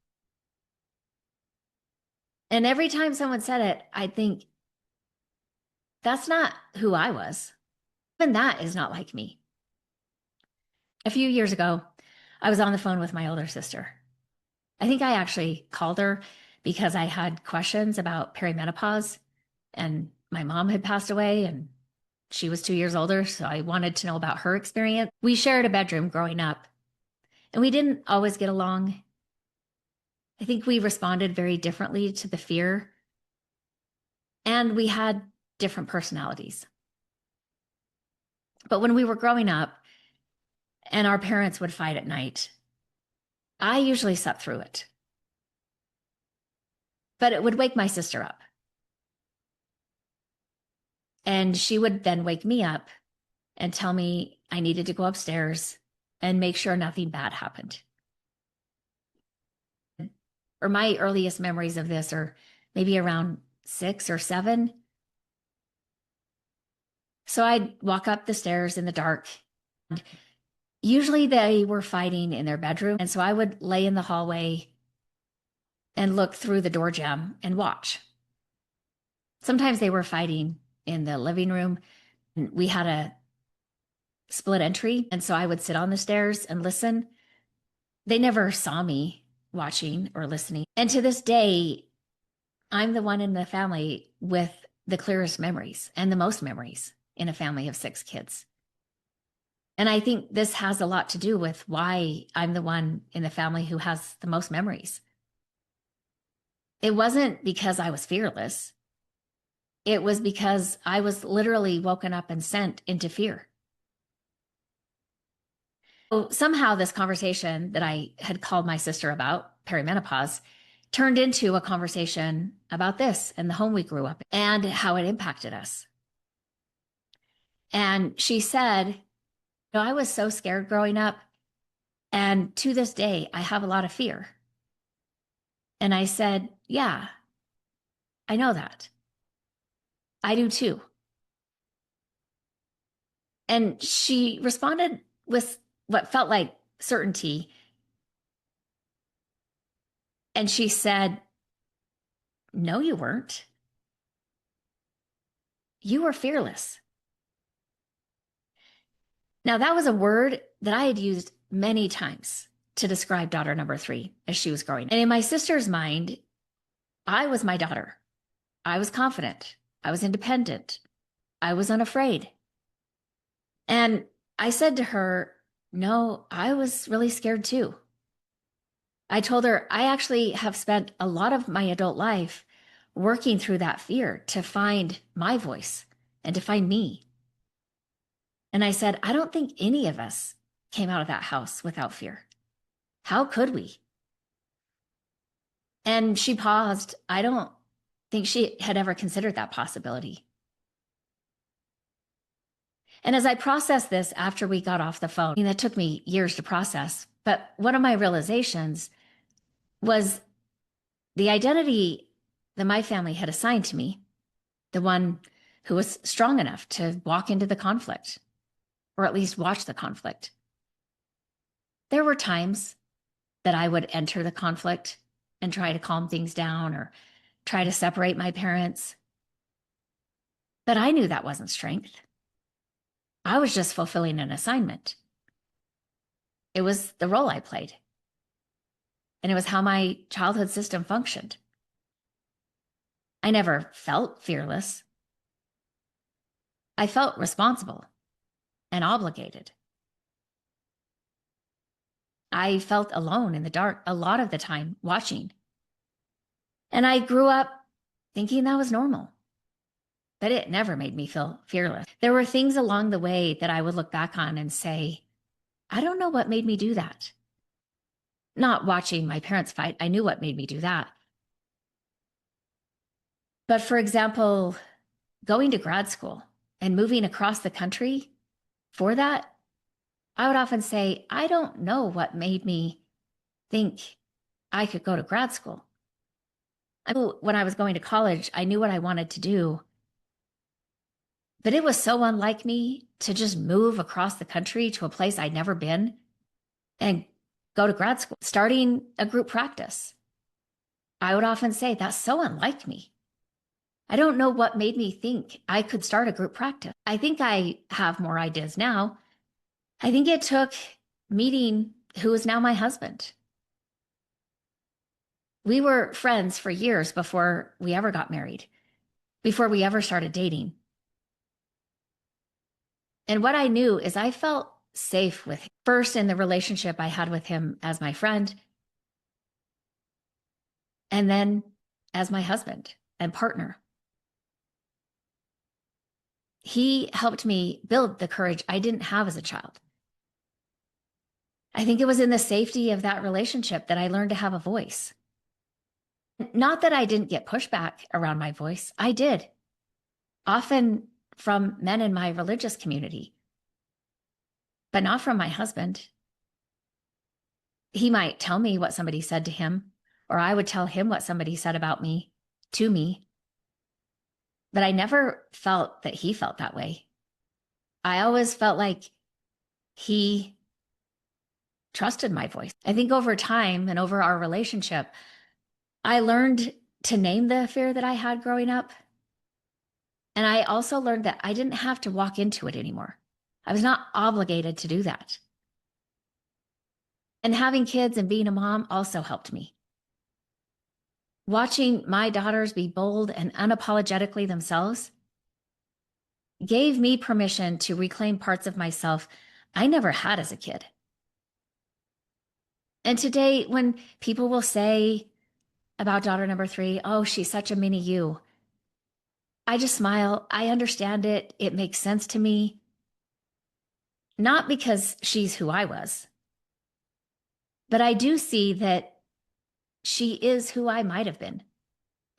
And every time someone said it, I'd think, that's not who I was. Even that is not like me. A few years ago, I was on the phone with my older sister. I think I actually called her because I had questions about perimenopause, and my mom had passed away and she was 2 years older, so I wanted to know about her experience. We shared a bedroom growing up, and we didn't always get along. I think we responded very differently to the fear, and we had different personalities. But when we were growing up and our parents would fight at night, I usually slept through it. But it would wake my sister up. And she would then wake me up and tell me I needed to go upstairs and make sure nothing bad happened. Or my earliest memories of this are maybe around 6 or 7. So I'd walk up the stairs in the dark. Usually they were fighting in their bedroom. And so I would lay in the hallway and look through the door jamb and watch. Sometimes they were fighting in the living room. We had a split entry, and so I would sit on the stairs and listen. They never saw me watching or listening. And to this day, I'm the one in the family with the clearest memories and the most memories in a family of 6 kids. And I think this has a lot to do with why I'm the one in the family who has the most memories. It wasn't because I was fearless. It was because I was literally woken up and sent into fear. So somehow this conversation that I had called my sister about perimenopause turned into a conversation about this and the home we grew up in and how it impacted us. And she said, I was so scared growing up. And to this day, I have a lot of fear. And I said, yeah, I know that. I do too. And she responded with what felt like certainty. And she said, no, you weren't. You were fearless. Now, that was a word that I had used many times to describe daughter number 3 as she was growing. And in my sister's mind, I was my daughter. I was confident. I was independent. I was unafraid. And I said to her, no, I was really scared too. I told her I actually have spent a lot of my adult life working through that fear to find my voice and to find me. And I said, I don't think any of us came out of that house without fear. How could we? And she paused. I don't think she had ever considered that possibility. And as I processed this after we got off the phone, that took me years to process, but one of my realizations was the identity that my family had assigned to me, the one who was strong enough to walk into the conflict, or at least watch the conflict. There were times that I would enter the conflict and try to calm things down or try to separate my parents. But I knew that wasn't strength. I was just fulfilling an assignment. It was the role I played. And it was how my childhood system functioned. I never felt fearless. I felt responsible and obligated. I felt alone in the dark a lot of the time watching. And I grew up thinking that was normal, but it never made me feel fearless. There were things along the way that I would look back on and say, I don't know what made me do that. Not watching my parents fight, I knew what made me do that. But for example, going to grad school and moving across the country for that, I would often say, I don't know what made me think I could go to grad school. When I was going to college, I knew what I wanted to do, but it was so unlike me to just move across the country to a place I'd never been and go to grad school, starting a group practice. I would often say, that's so unlike me. I don't know what made me think I could start a group practice. I think I have more ideas now. I think it took meeting who is now my husband. We were friends for years before we ever got married, before we ever started dating. And what I knew is I felt safe with him. First in the relationship I had with him as my friend, and then as my husband and partner. He helped me build the courage I didn't have as a child. I think it was in the safety of that relationship that I learned to have a voice. Not that I didn't get pushback around my voice. I did, often from men in my religious community, but not from my husband. He might tell me what somebody said to him, or I would tell him what somebody said about me to me. But I never felt that he felt that way. I always felt like he trusted my voice. I think over time and over our relationship, I learned to name the fear that I had growing up. And I also learned that I didn't have to walk into it anymore. I was not obligated to do that. And having kids and being a mom also helped me. Watching my daughters be bold and unapologetically themselves gave me permission to reclaim parts of myself I never had as a kid. And today, when people will say about daughter number 3, oh, she's such a mini you, I just smile. I understand it. It makes sense to me. Not because she's who I was, but I do see that she is who I might have been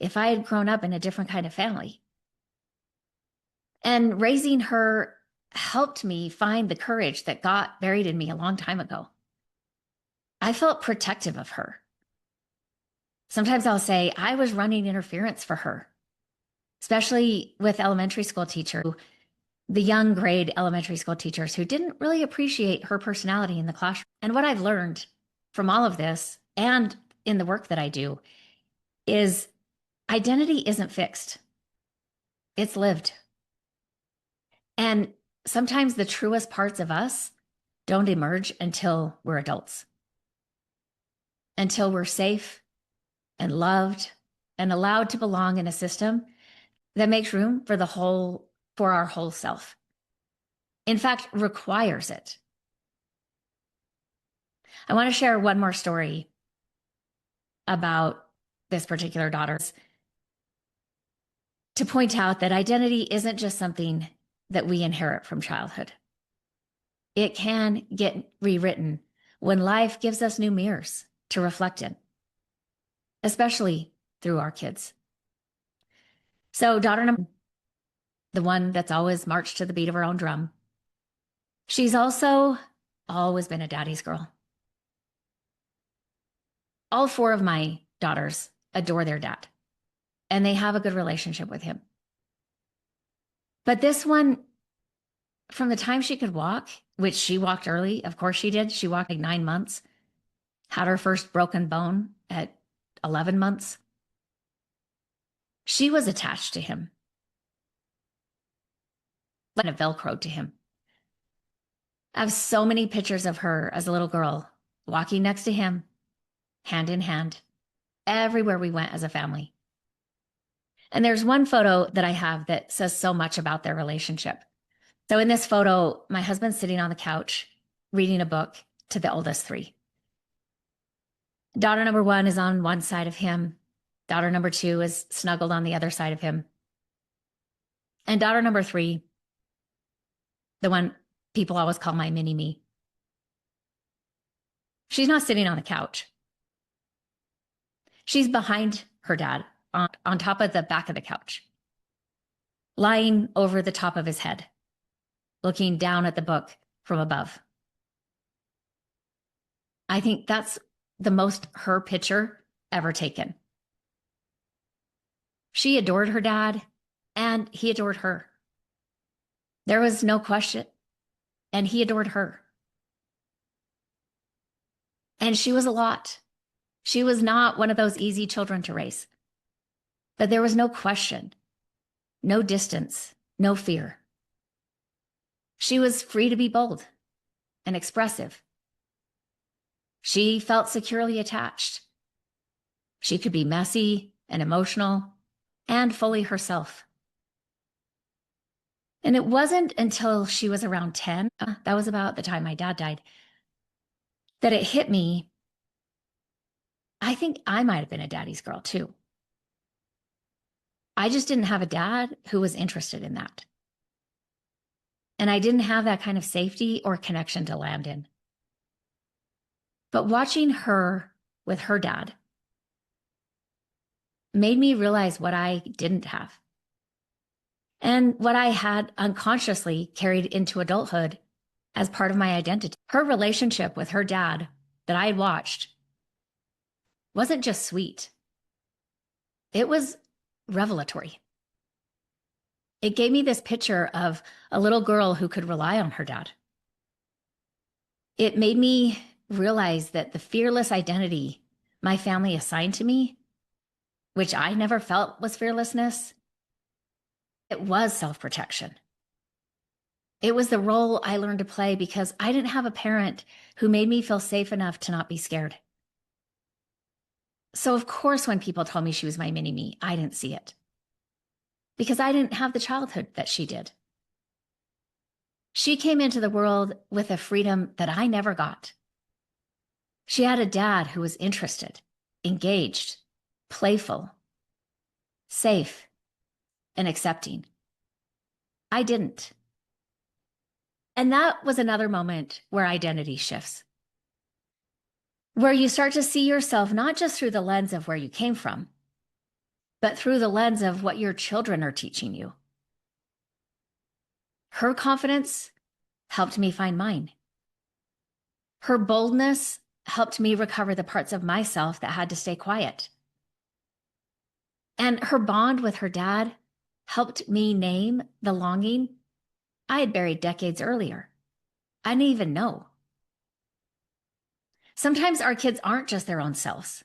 if I had grown up in a different kind of family. And raising her helped me find the courage that got buried in me a long time ago. I felt protective of her. Sometimes I'll say I was running interference for her, especially with elementary school teachers, the young grade elementary school teachers who didn't really appreciate her personality in the classroom. And what I've learned from all of this and in the work that I do is identity isn't fixed. It's lived. And sometimes the truest parts of us don't emerge until we're adults, until we're safe and loved and allowed to belong in a system that makes room for our whole self. In fact, requires it. I want to share one more story about this particular daughter to point out that identity isn't just something that we inherit from childhood. It can get rewritten when life gives us new mirrors to reflect in, especially through our kids. So daughter number, the one that's always marched to the beat of her own drum, she's also always been a daddy's girl. All 4 of my daughters adore their dad, and they have a good relationship with him. But this one, from the time she could walk, which she walked early, of course she did. She walked like 9 months, had her first broken bone at 11 months. She was attached to him. kind of Velcroed to him. I have so many pictures of her as a little girl walking next to him, hand in hand, everywhere we went as a family. And there's one photo that I have that says so much about their relationship. So in this photo, my husband's sitting on the couch reading a book to the oldest three. Daughter number one is on one side of him. Daughter number two is snuggled on the other side of him. And daughter number three, the one people always call my mini me, she's not sitting on the couch. She's behind her dad on top of the back of the couch, lying over the top of his head, looking down at the book from above. I think that's the most her picture ever taken. She adored her dad, and he adored her. There was no question, and he adored her. And she was a lot. She was not one of those easy children to raise. But there was no question, no distance, no fear. She was free to be bold and expressive. She felt securely attached. She could be messy and emotional and fully herself. And it wasn't until she was around 10, that was about the time my dad died, that it hit me. I think I might have been a daddy's girl too. I just didn't have a dad who was interested in that. And I didn't have that kind of safety or connection to land in. But watching her with her dad made me realize what I didn't have and what I had unconsciously carried into adulthood as part of my identity. Her relationship with her dad that I had watched wasn't just sweet. It was revelatory. It gave me this picture of a little girl who could rely on her dad. It made me realize that the fearless identity my family assigned to me, which I never felt was fearlessness, it was self-protection. It was the role I learned to play because I didn't have a parent who made me feel safe enough to not be scared. So of course, when people told me she was my mini-me, I didn't see it because I didn't have the childhood that she did. She came into the world with a freedom that I never got. She had a dad who was interested, engaged, playful, safe, and accepting. I didn't. And that was another moment where identity shifts, where you start to see yourself not just through the lens of where you came from, but through the lens of what your children are teaching you. Her confidence helped me find mine. Her boldness helped me recover the parts of myself that had to stay quiet. And her bond with her dad helped me name the longing I had buried decades earlier. I didn't even know. Sometimes our kids aren't just their own selves.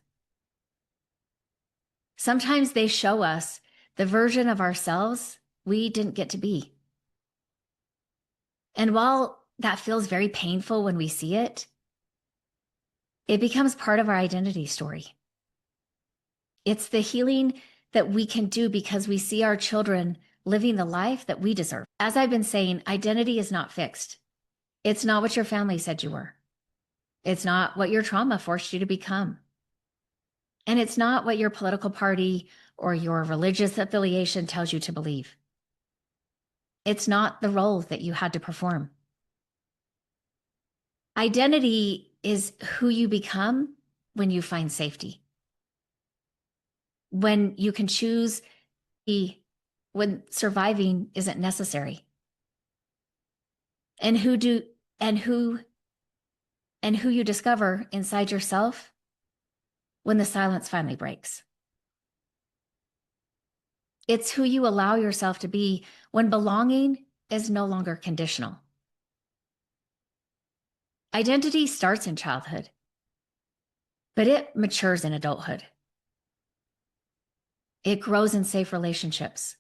Sometimes they show us the version of ourselves we didn't get to be. And while that feels very painful when we see it, it becomes part of our identity story. It's the healing that we can do because we see our children living the life that we deserve. As I've been saying, identity is not fixed. It's not what your family said you were. It's not what your trauma forced you to become. And it's not what your political party or your religious affiliation tells you to believe. It's not the role that you had to perform. Identity is who you become when you find safety. When you can choose when surviving isn't necessary. And who you discover inside yourself when the silence finally breaks. It's who you allow yourself to be when belonging is no longer conditional. Identity starts in childhood, but it matures in adulthood. It grows in safe relationships.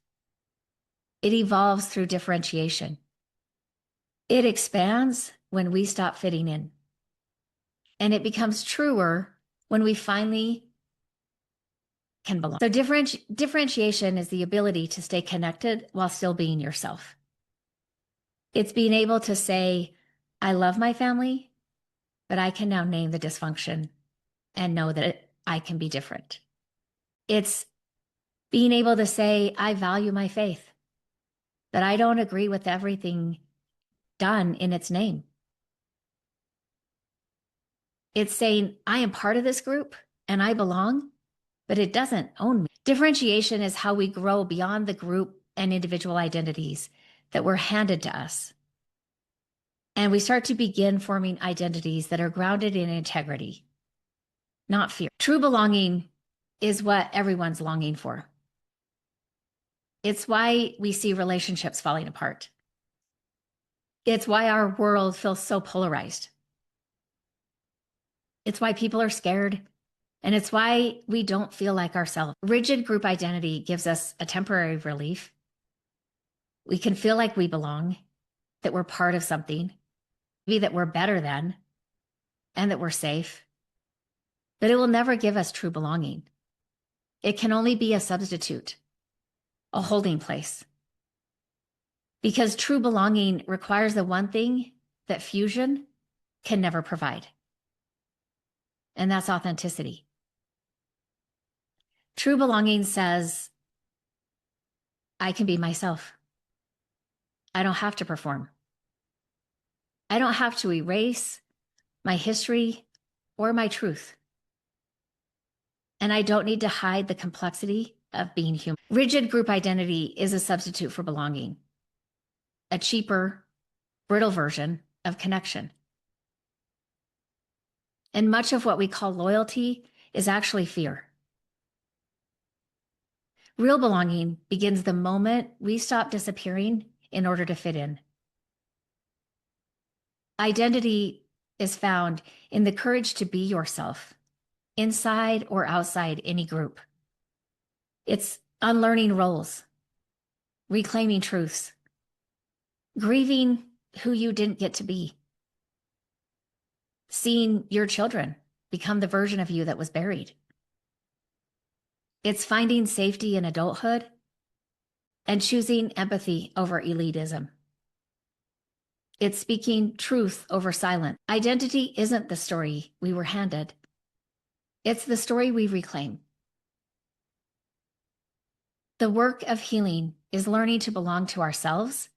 It evolves through differentiation. It expands when we stop fitting in. And it becomes truer when we finally can belong. So differentiation is the ability to stay connected while still being yourself. It's being able to say, I love my family, but I can now name the dysfunction and know that I can be different. It's being able to say, I value my faith, but I don't agree with everything done in its name. It's saying, I am part of this group and I belong, but it doesn't own me. Differentiation is how we grow beyond the group and individual identities that were handed to us. And we start to begin forming identities that are grounded in integrity, not fear. True belonging is what everyone's longing for. It's why we see relationships falling apart. It's why our world feels so polarized. It's why people are scared. And it's why we don't feel like ourselves. Rigid group identity gives us a temporary relief. We can feel like we belong, that we're part of something, maybe that we're better than, and that we're safe. But it will never give us true belonging. It can only be a substitute, a holding place. Because true belonging requires the one thing that fusion can never provide. And that's authenticity. True belonging says, I can be myself. I don't have to perform. I don't have to erase my history or my truth. And I don't need to hide the complexity of being human. Rigid group identity is a substitute for belonging, a cheaper, brittle version of connection. And much of what we call loyalty is actually fear. Real belonging begins the moment we stop disappearing in order to fit in. Identity is found in the courage to be yourself, inside or outside any group. It's unlearning roles, reclaiming truths, grieving who you didn't get to be, seeing your children become the version of you that was buried. It's finding safety in adulthood and choosing empathy over elitism. It's speaking truth over silence. Identity isn't the story we were handed. It's the story we reclaim. The work of healing is learning to belong to ourselves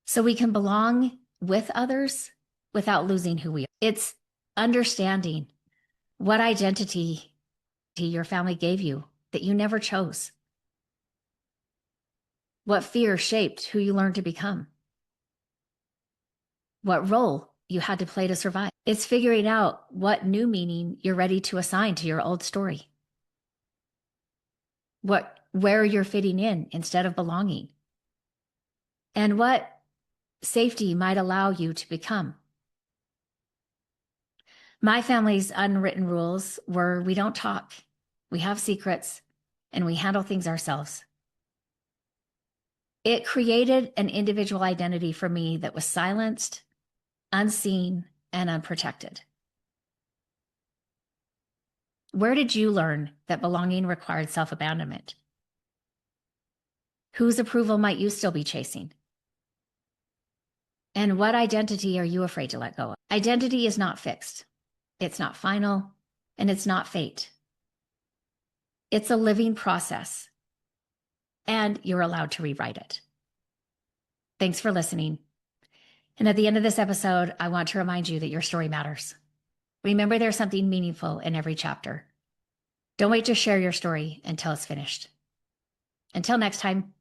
so we can belong with others without losing who we are. It's understanding what identity your family gave you that you never chose. What fear shaped who you learned to become. What role you had to play to survive. It's figuring out what new meaning you're ready to assign to your old story. Where you're fitting in instead of belonging. And what safety might allow you to become. My family's unwritten rules were we don't talk, we have secrets, and we handle things ourselves. It created an individual identity for me that was silenced, unseen, and unprotected. Where did you learn that belonging required self-abandonment? Whose approval might you still be chasing? And what identity are you afraid to let go of? Identity is not fixed. It's not final, and it's not fate. It's a living process, and you're allowed to rewrite it. Thanks for listening. And at the end of this episode, I want to remind you that your story matters. Remember, there's something meaningful in every chapter. Don't wait to share your story until it's finished. Until next time.